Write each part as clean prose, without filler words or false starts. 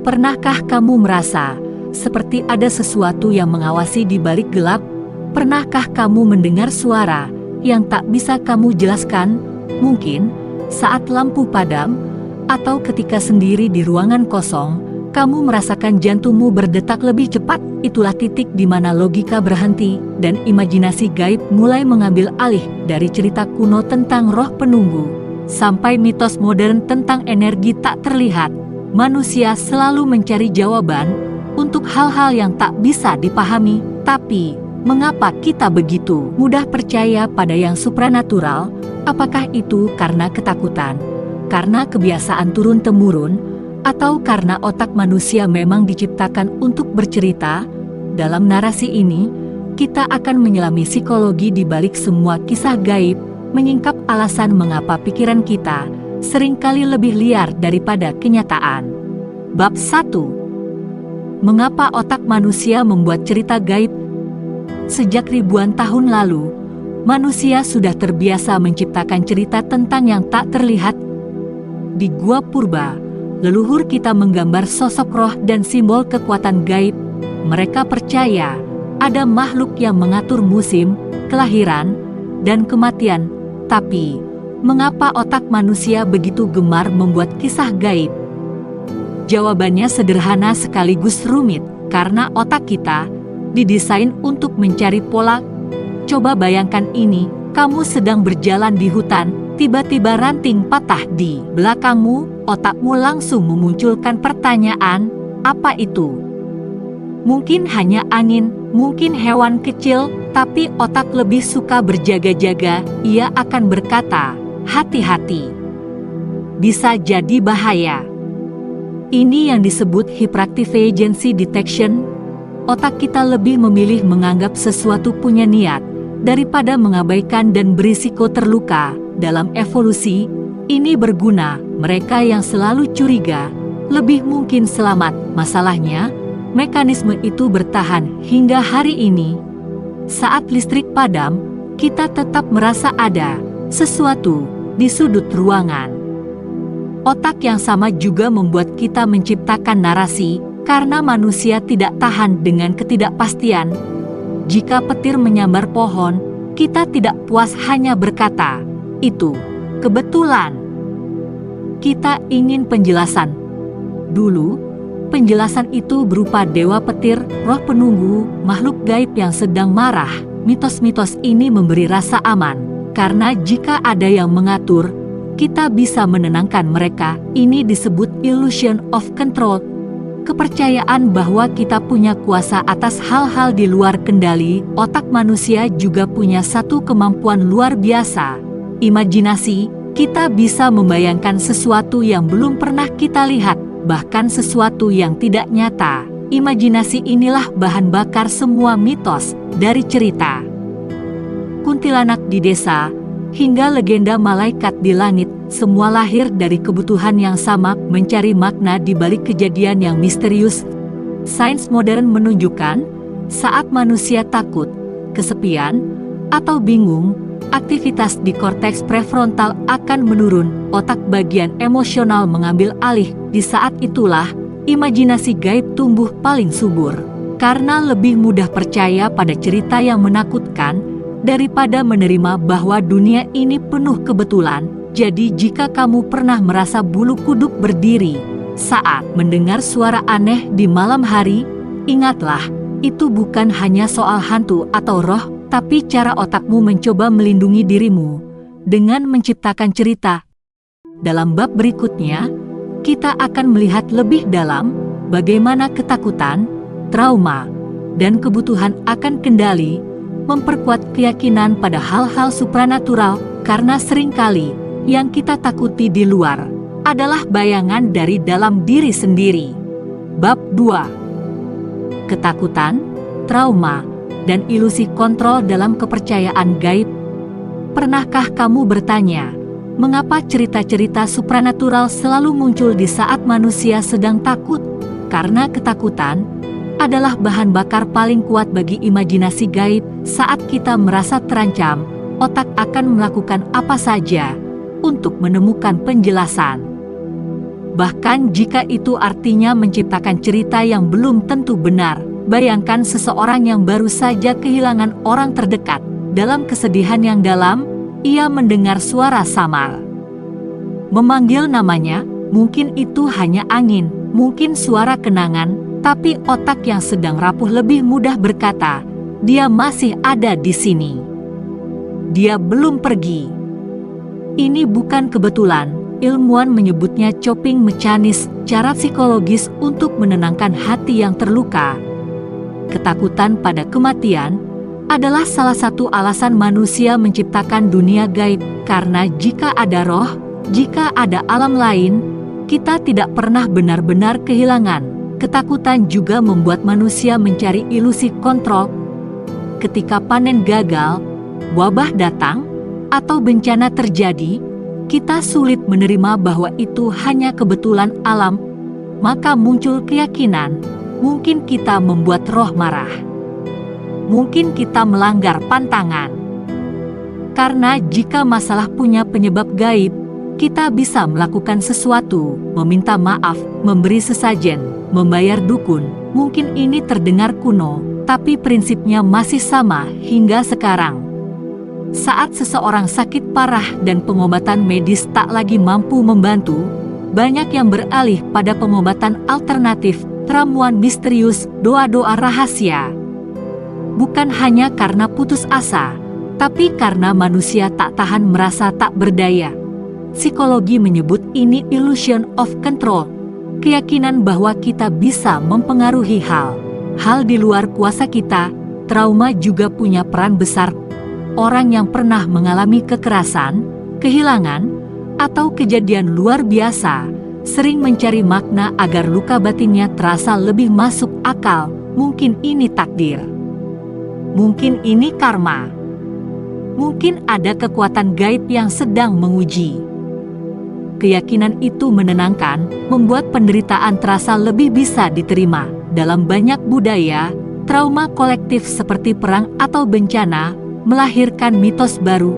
Pernahkah kamu merasa seperti ada sesuatu yang mengawasi di balik gelap? Pernahkah kamu mendengar suara yang tak bisa kamu jelaskan? Mungkin saat lampu padam atau ketika sendiri di ruangan kosong, kamu merasakan jantungmu berdetak lebih cepat. Itulah titik di mana logika berhenti dan imajinasi gaib mulai mengambil alih, dari cerita kuno tentang roh penunggu sampai mitos modern tentang energi tak terlihat. Manusia selalu mencari jawaban untuk hal-hal yang tak bisa dipahami. Tapi, mengapa kita begitu mudah percaya pada yang supranatural? Apakah itu karena ketakutan, karena kebiasaan turun-temurun, atau karena otak manusia memang diciptakan untuk bercerita? Dalam narasi ini, kita akan menyelami psikologi di balik semua kisah gaib, menyingkap alasan mengapa pikiran kita seringkali lebih liar daripada kenyataan. Bab 1. Mengapa otak manusia membuat cerita gaib? Sejak ribuan tahun lalu, manusia sudah terbiasa menciptakan cerita tentang yang tak terlihat. Di gua purba, leluhur kita menggambar sosok roh dan simbol kekuatan gaib. Mereka percaya ada makhluk yang mengatur musim, kelahiran, dan kematian. Tapi, mengapa otak manusia begitu gemar membuat kisah gaib? Jawabannya sederhana sekaligus rumit, karena otak kita didesain untuk mencari pola. Coba bayangkan ini, kamu sedang berjalan di hutan, tiba-tiba ranting patah di belakangmu, otakmu langsung memunculkan pertanyaan, apa itu? Mungkin hanya angin, mungkin hewan kecil, tapi otak lebih suka berjaga-jaga. Ia akan berkata, hati-hati. Bisa jadi bahaya. Ini yang disebut hyperactive agency detection. Otak kita lebih memilih menganggap sesuatu punya niat daripada mengabaikan dan berisiko terluka. Dalam evolusi, ini berguna. Mereka yang selalu curiga lebih mungkin selamat. Masalahnya, mekanisme itu bertahan hingga hari ini. Saat listrik padam, kita tetap merasa ada sesuatu di sudut ruangan. Otak yang sama juga membuat kita menciptakan narasi, karena manusia tidak tahan dengan ketidakpastian. Jika petir menyambar pohon, kita tidak puas hanya berkata, itu kebetulan. Kita ingin penjelasan. Dulu, penjelasan itu berupa dewa petir, roh penunggu, makhluk gaib yang sedang marah. Mitos-mitos ini memberi rasa aman, karena jika ada yang mengatur, kita bisa menenangkan mereka. Ini disebut illusion of control. Kepercayaan bahwa kita punya kuasa atas hal-hal di luar kendali. Otak manusia juga punya satu kemampuan luar biasa, imajinasi. Kita bisa membayangkan sesuatu yang belum pernah kita lihat, bahkan sesuatu yang tidak nyata. Imajinasi inilah bahan bakar semua mitos, dari cerita kuntilanak di desa hingga legenda malaikat di langit. Semua lahir dari kebutuhan yang sama, mencari makna di balik kejadian yang misterius. Sains modern menunjukkan, saat manusia takut, kesepian, atau bingung, aktivitas di korteks prefrontal akan menurun. Otak bagian emosional mengambil alih. Di saat itulah, imajinasi gaib tumbuh paling subur. Karena lebih mudah percaya pada cerita yang menakutkan, daripada menerima bahwa dunia ini penuh kebetulan. Jadi jika kamu pernah merasa bulu kuduk berdiri saat mendengar suara aneh di malam hari, ingatlah, itu bukan hanya soal hantu atau roh, tapi cara otakmu mencoba melindungi dirimu dengan menciptakan cerita. Dalam bab berikutnya, kita akan melihat lebih dalam bagaimana ketakutan, trauma, dan kebutuhan akan kendali memperkuat keyakinan pada hal-hal supranatural, karena seringkali yang kita takuti di luar adalah bayangan dari dalam diri sendiri. Bab 2. Ketakutan, trauma, dan ilusi kontrol dalam kepercayaan gaib. Pernahkah kamu bertanya, mengapa cerita-cerita supranatural selalu muncul di saat manusia sedang takut? Karena ketakutan adalah bahan bakar paling kuat bagi imajinasi gaib. Saat kita merasa terancam, otak akan melakukan apa saja untuk menemukan penjelasan. Bahkan jika itu artinya menciptakan cerita yang belum tentu benar. Bayangkan seseorang yang baru saja kehilangan orang terdekat. Dalam kesedihan yang dalam, ia mendengar suara samar. Memanggil namanya, mungkin itu hanya angin, mungkin suara kenangan, tapi otak yang sedang rapuh lebih mudah berkata, dia masih ada di sini. Dia belum pergi. Ini bukan kebetulan. Ilmuwan menyebutnya coping mekanis, cara psikologis untuk menenangkan hati yang terluka. Ketakutan pada kematian adalah salah satu alasan manusia menciptakan dunia gaib, karena jika ada roh, jika ada alam lain, kita tidak pernah benar-benar kehilangan. Ketakutan juga membuat manusia mencari ilusi kontrol. Ketika panen gagal, wabah datang, atau bencana terjadi, kita sulit menerima bahwa itu hanya kebetulan alam, maka muncul keyakinan, mungkin kita membuat roh marah. Mungkin kita melanggar pantangan. Karena jika masalah punya penyebab gaib, kita bisa melakukan sesuatu, meminta maaf, memberi sesajen, membayar dukun. Mungkin ini terdengar kuno, tapi prinsipnya masih sama hingga sekarang. Saat seseorang sakit parah dan pengobatan medis tak lagi mampu membantu, banyak yang beralih pada pengobatan alternatif, ramuan misterius, doa-doa rahasia. Bukan hanya karena putus asa, tapi karena manusia tak tahan merasa tak berdaya. Psikologi menyebut ini illusion of control, keyakinan bahwa kita bisa mempengaruhi hal di luar kuasa kita. Trauma juga punya peran besar. Orang yang pernah mengalami kekerasan, kehilangan, atau kejadian luar biasa, sering mencari makna agar luka batinnya terasa lebih masuk akal. Mungkin ini takdir. Mungkin ini karma. Mungkin ada kekuatan gaib yang sedang menguji. Keyakinan itu menenangkan, membuat penderitaan terasa lebih bisa diterima. Dalam banyak budaya, trauma kolektif seperti perang atau bencana melahirkan mitos baru,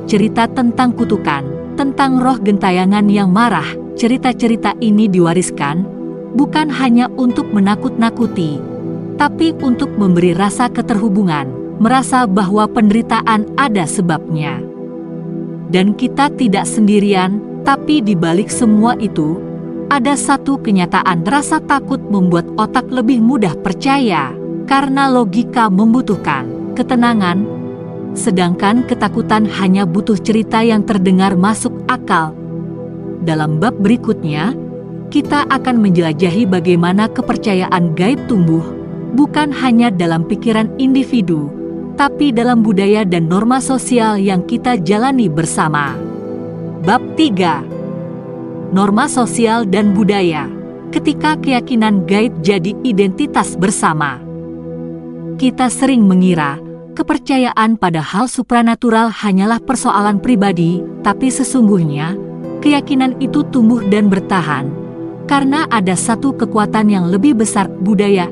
cerita tentang kutukan, tentang roh gentayangan yang marah. Cerita-cerita ini diwariskan bukan hanya untuk menakut-nakuti, tapi untuk memberi rasa keterhubungan, merasa bahwa penderitaan ada sebabnya. Dan kita tidak sendirian, tapi di balik semua itu, ada satu kenyataan: rasa takut membuat otak lebih mudah percaya, karena logika membutuhkan ketenangan. Sedangkan ketakutan hanya butuh cerita yang terdengar masuk akal. Dalam bab berikutnya, kita akan menjelajahi bagaimana kepercayaan gaib tumbuh, bukan hanya dalam pikiran individu, tapi dalam budaya dan norma sosial yang kita jalani bersama. Bab 3. Norma sosial dan budaya. Ketika keyakinan gaib jadi identitas bersama, kita sering mengira kepercayaan pada hal supranatural hanyalah persoalan pribadi, tapi sesungguhnya keyakinan itu tumbuh dan bertahan karena ada satu kekuatan yang lebih besar: budaya.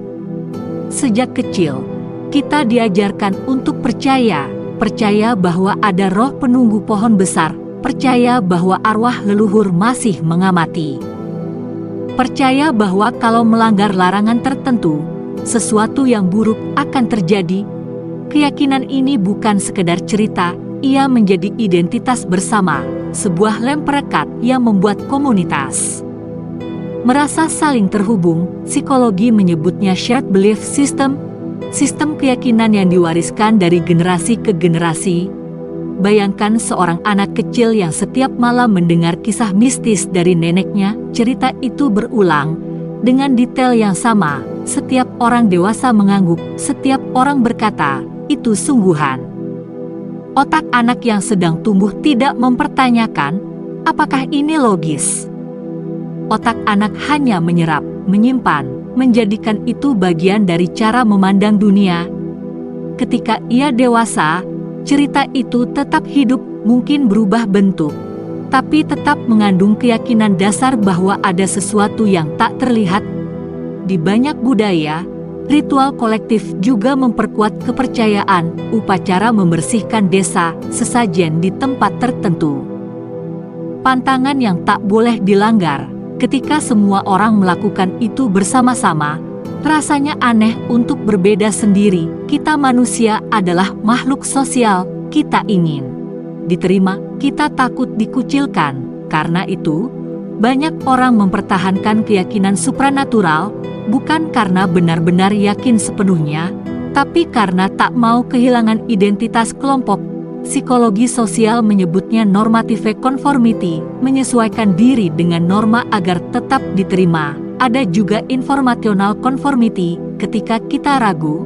Sejak kecil, kita diajarkan untuk percaya bahwa ada roh penunggu pohon besar, percaya bahwa arwah leluhur masih mengamati, percaya bahwa kalau melanggar larangan tertentu, sesuatu yang buruk akan terjadi. Keyakinan ini bukan sekedar cerita, ia menjadi identitas bersama, sebuah lem perekat yang membuat komunitas merasa saling terhubung. Psikologi menyebutnya shared belief system, sistem keyakinan yang diwariskan dari generasi ke generasi. Bayangkan seorang anak kecil yang setiap malam mendengar kisah mistis dari neneknya. Cerita itu berulang dengan detail yang sama. Setiap orang dewasa mengangguk, setiap orang berkata, itu sungguhan. Otak anak yang sedang tumbuh tidak mempertanyakan, apakah ini logis? Otak anak hanya menyerap, menyimpan, menjadikan itu bagian dari cara memandang dunia. Ketika ia dewasa, cerita itu tetap hidup, mungkin berubah bentuk, tapi tetap mengandung keyakinan dasar bahwa ada sesuatu yang tak terlihat. Di banyak budaya, ritual kolektif juga memperkuat kepercayaan. Upacara membersihkan desa, sesajen di tempat tertentu, pantangan yang tak boleh dilanggar, Ketika semua orang melakukan itu bersama-sama, rasanya aneh untuk berbeda sendiri. Kita manusia adalah makhluk sosial, kita ingin diterima, kita takut dikucilkan. Karena itu, banyak orang mempertahankan keyakinan supranatural, bukan karena benar-benar yakin sepenuhnya, tapi karena tak mau kehilangan identitas kelompok. Psikologi sosial menyebutnya normative conformity, menyesuaikan diri dengan norma agar tetap diterima. Ada juga informational conformity, ketika kita ragu,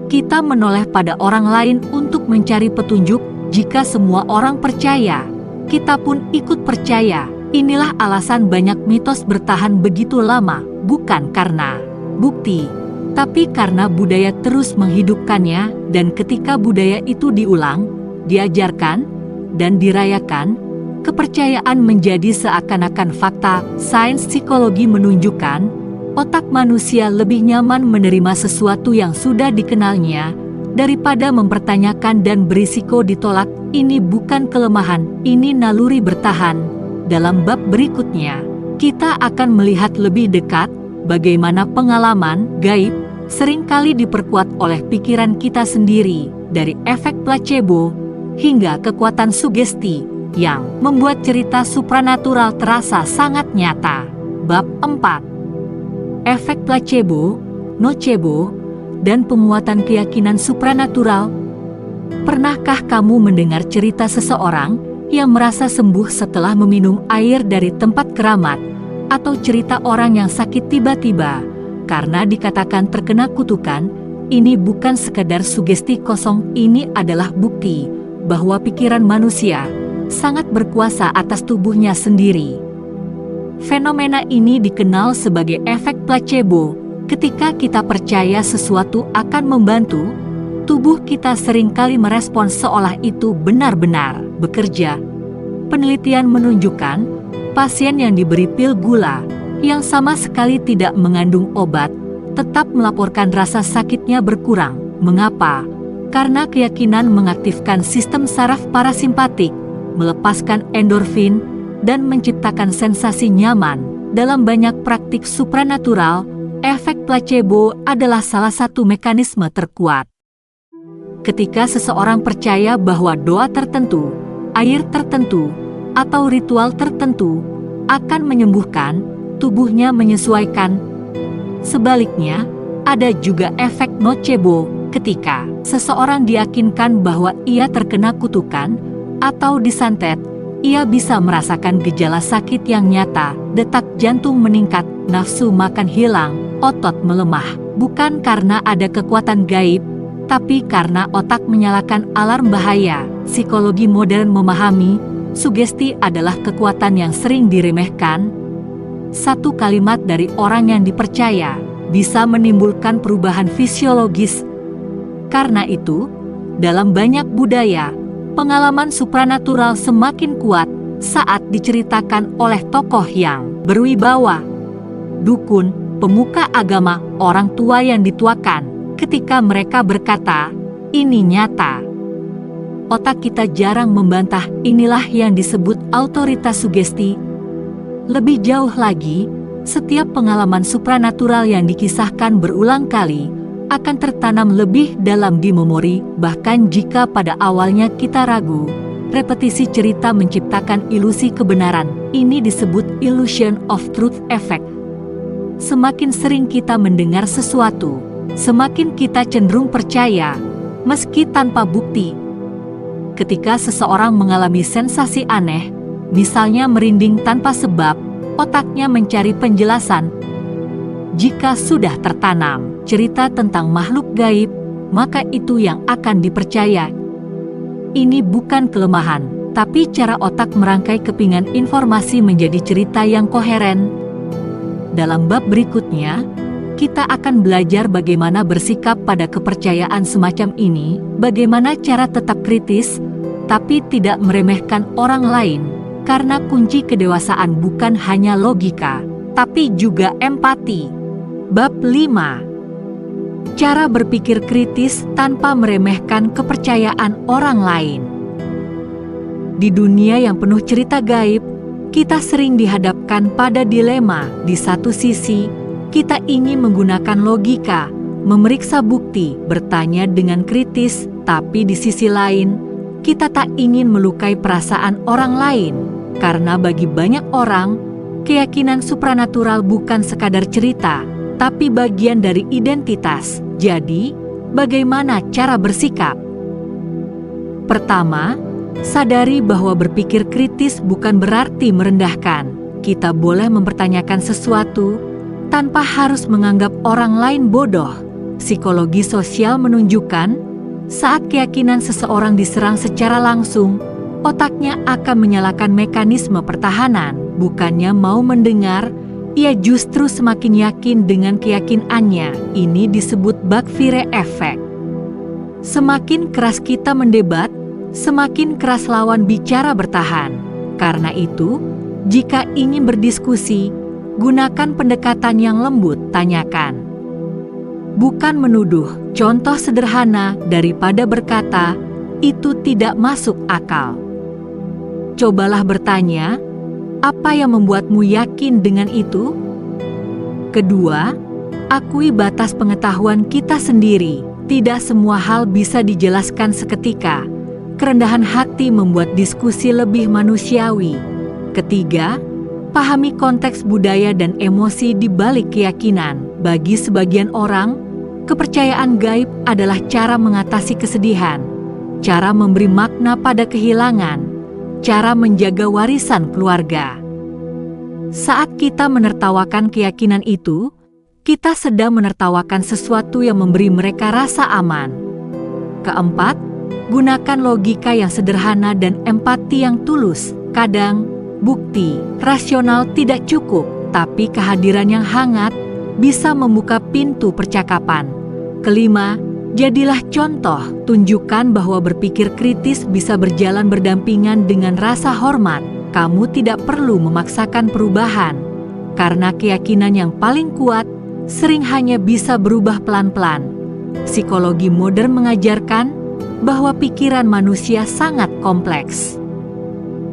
kita menoleh pada orang lain untuk mencari petunjuk. Jika semua orang percaya, kita pun ikut percaya. Inilah alasan banyak mitos bertahan begitu lama, bukan karena bukti, tapi karena budaya terus menghidupkannya, dan ketika budaya itu diulang, diajarkan, dan dirayakan, kepercayaan menjadi seakan-akan fakta. Sains psikologi menunjukkan, otak manusia lebih nyaman menerima sesuatu yang sudah dikenalnya, daripada mempertanyakan dan berisiko ditolak. Ini bukan kelemahan, ini naluri bertahan. Dalam bab berikutnya, kita akan melihat lebih dekat bagaimana pengalaman gaib seringkali diperkuat oleh pikiran kita sendiri, dari efek placebo hingga kekuatan sugesti yang membuat cerita supranatural terasa sangat nyata. Bab 4. Efek placebo, nocebo, dan penguatan keyakinan supranatural. Pernahkah kamu mendengar cerita seseorang yang merasa sembuh setelah meminum air dari tempat keramat, atau cerita orang yang sakit tiba-tiba karena dikatakan terkena kutukan? Ini bukan sekadar sugesti kosong, ini adalah bukti bahwa pikiran manusia sangat berkuasa atas tubuhnya sendiri. Fenomena ini dikenal sebagai efek placebo. Ketika kita percaya sesuatu akan membantu, tubuh kita seringkali merespons seolah itu benar-benar bekerja. Penelitian menunjukkan, pasien yang diberi pil gula yang sama sekali tidak mengandung obat tetap melaporkan rasa sakitnya berkurang. Mengapa? Karena keyakinan mengaktifkan sistem saraf parasimpatik, melepaskan endorfin, dan menciptakan sensasi nyaman. Dalam banyak praktik supranatural, efek placebo adalah salah satu mekanisme terkuat. Ketika seseorang percaya bahwa doa tertentu, air tertentu, atau ritual tertentu akan menyembuhkan, tubuhnya menyesuaikan. Sebaliknya, ada juga efek nocebo. Ketika seseorang diyakinkan bahwa ia terkena kutukan atau disantet, ia bisa merasakan gejala sakit yang nyata, detak jantung meningkat, nafsu makan hilang, otot melemah. Bukan karena ada kekuatan gaib, tapi karena otak menyalakan alarm bahaya. Psikologi modern memahami, sugesti adalah kekuatan yang sering diremehkan. Satu kalimat dari orang yang dipercaya bisa menimbulkan perubahan fisiologis. Karena itu, dalam banyak budaya, pengalaman supranatural semakin kuat saat diceritakan oleh tokoh yang berwibawa. Dukun, pemuka agama, orang tua yang dituakan, ketika mereka berkata, "Ini nyata." Otak kita jarang membantah. Inilah yang disebut autoritas sugesti. Lebih jauh lagi, setiap pengalaman supranatural yang dikisahkan berulang kali akan tertanam lebih dalam di memori. Bahkan jika pada awalnya kita ragu, repetisi cerita menciptakan ilusi kebenaran. Ini disebut illusion of truth effect. Semakin sering kita mendengar sesuatu, semakin kita cenderung percaya, meski tanpa bukti. Ketika seseorang mengalami sensasi aneh, misalnya merinding tanpa sebab, otaknya mencari penjelasan. Jika sudah tertanam cerita tentang makhluk gaib, maka itu yang akan dipercaya. Ini bukan kelemahan, tapi cara otak merangkai kepingan informasi menjadi cerita yang koheren. Dalam bab berikutnya, kita akan belajar bagaimana bersikap pada kepercayaan semacam ini, bagaimana cara tetap kritis, tapi tidak meremehkan orang lain, karena kunci kedewasaan bukan hanya logika, tapi juga empati. Bab 5. Cara berpikir kritis tanpa meremehkan kepercayaan orang lain. Di dunia yang penuh cerita gaib, kita sering dihadapkan pada dilema. Di satu sisi, kita ingin menggunakan logika, memeriksa bukti, bertanya dengan kritis, tapi di sisi lain, kita tak ingin melukai perasaan orang lain. Karena bagi banyak orang, keyakinan supranatural bukan sekadar cerita, tapi bagian dari identitas. Jadi, bagaimana cara bersikap? Pertama, sadari bahwa berpikir kritis bukan berarti merendahkan. Kita boleh mempertanyakan sesuatu tanpa harus menganggap orang lain bodoh. Psikologi sosial menunjukkan, saat keyakinan seseorang diserang secara langsung, otaknya akan menyalakan mekanisme pertahanan. Bukannya mau mendengar, ia justru semakin yakin dengan keyakinannya. Ini disebut backfire effect. Semakin keras kita mendebat, semakin keras lawan bicara bertahan. Karena itu, jika ingin berdiskusi, gunakan pendekatan yang lembut, tanyakan. Bukan menuduh. Contoh sederhana daripada berkata, itu tidak masuk akal. Cobalah bertanya, apa yang membuatmu yakin dengan itu? Kedua, akui batas pengetahuan kita sendiri. Tidak semua hal bisa dijelaskan seketika. Kerendahan hati membuat diskusi lebih manusiawi. Ketiga, pahami konteks budaya dan emosi di balik keyakinan. Bagi sebagian orang, kepercayaan gaib adalah cara mengatasi kesedihan, cara memberi makna pada kehilangan, cara menjaga warisan keluarga. Saat kita menertawakan keyakinan itu, kita sedang menertawakan sesuatu yang memberi mereka rasa aman. Keempat, gunakan logika yang sederhana dan empati yang tulus. Kadang, bukti rasional tidak cukup, tapi kehadiran yang hangat bisa membuka pintu percakapan. Kelima, jadilah contoh. Tunjukkan bahwa berpikir kritis bisa berjalan berdampingan dengan rasa hormat. Kamu tidak perlu memaksakan perubahan, karena keyakinan yang paling kuat sering hanya bisa berubah pelan-pelan. Psikologi modern mengajarkan bahwa pikiran manusia sangat kompleks.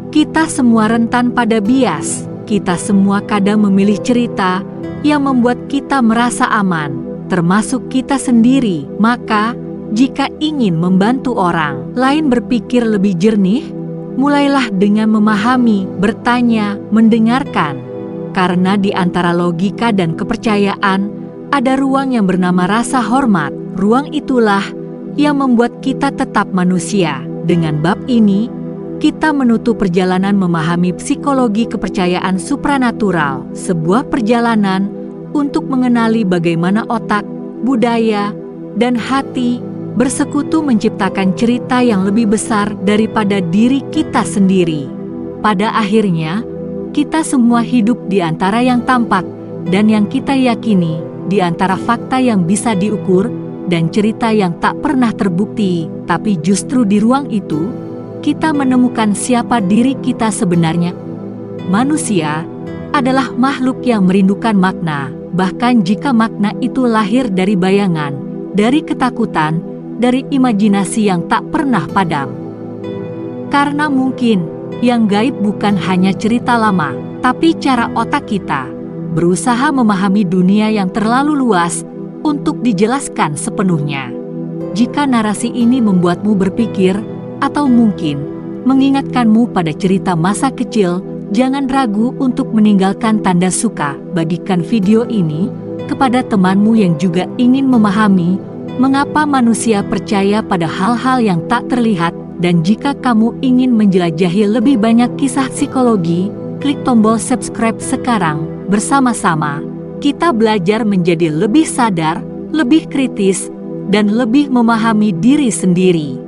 Kita semua rentan pada bias. Kita semua kadang memilih cerita yang membuat kita merasa aman, termasuk kita sendiri. Maka, jika ingin membantu orang lain berpikir lebih jernih, mulailah dengan memahami, bertanya, mendengarkan. Karena di antara logika dan kepercayaan, ada ruang yang bernama rasa hormat. Ruang itulah yang membuat kita tetap manusia. Dengan bab ini, kita menutup perjalanan memahami psikologi kepercayaan supranatural, sebuah perjalanan untuk mengenali bagaimana otak, budaya, dan hati bersekutu menciptakan cerita yang lebih besar daripada diri kita sendiri. Pada akhirnya, kita semua hidup di antara yang tampak dan yang kita yakini, di antara fakta yang bisa diukur dan cerita yang tak pernah terbukti. Tapi justru di ruang itu, kita menemukan siapa diri kita sebenarnya. Manusia adalah makhluk yang merindukan makna, bahkan jika makna itu lahir dari bayangan, dari ketakutan, dari imajinasi yang tak pernah padam. Karena mungkin yang gaib bukan hanya cerita lama, tapi cara otak kita berusaha memahami dunia yang terlalu luas untuk dijelaskan sepenuhnya. Jika narasi ini membuatmu berpikir, atau mungkin mengingatkanmu pada cerita masa kecil, jangan ragu untuk meninggalkan tanda suka. Bagikan video ini kepada temanmu yang juga ingin memahami mengapa manusia percaya pada hal-hal yang tak terlihat. Dan jika kamu ingin menjelajahi lebih banyak kisah psikologi, klik tombol subscribe sekarang. Bersama-sama, kita belajar menjadi lebih sadar, lebih kritis, dan lebih memahami diri sendiri.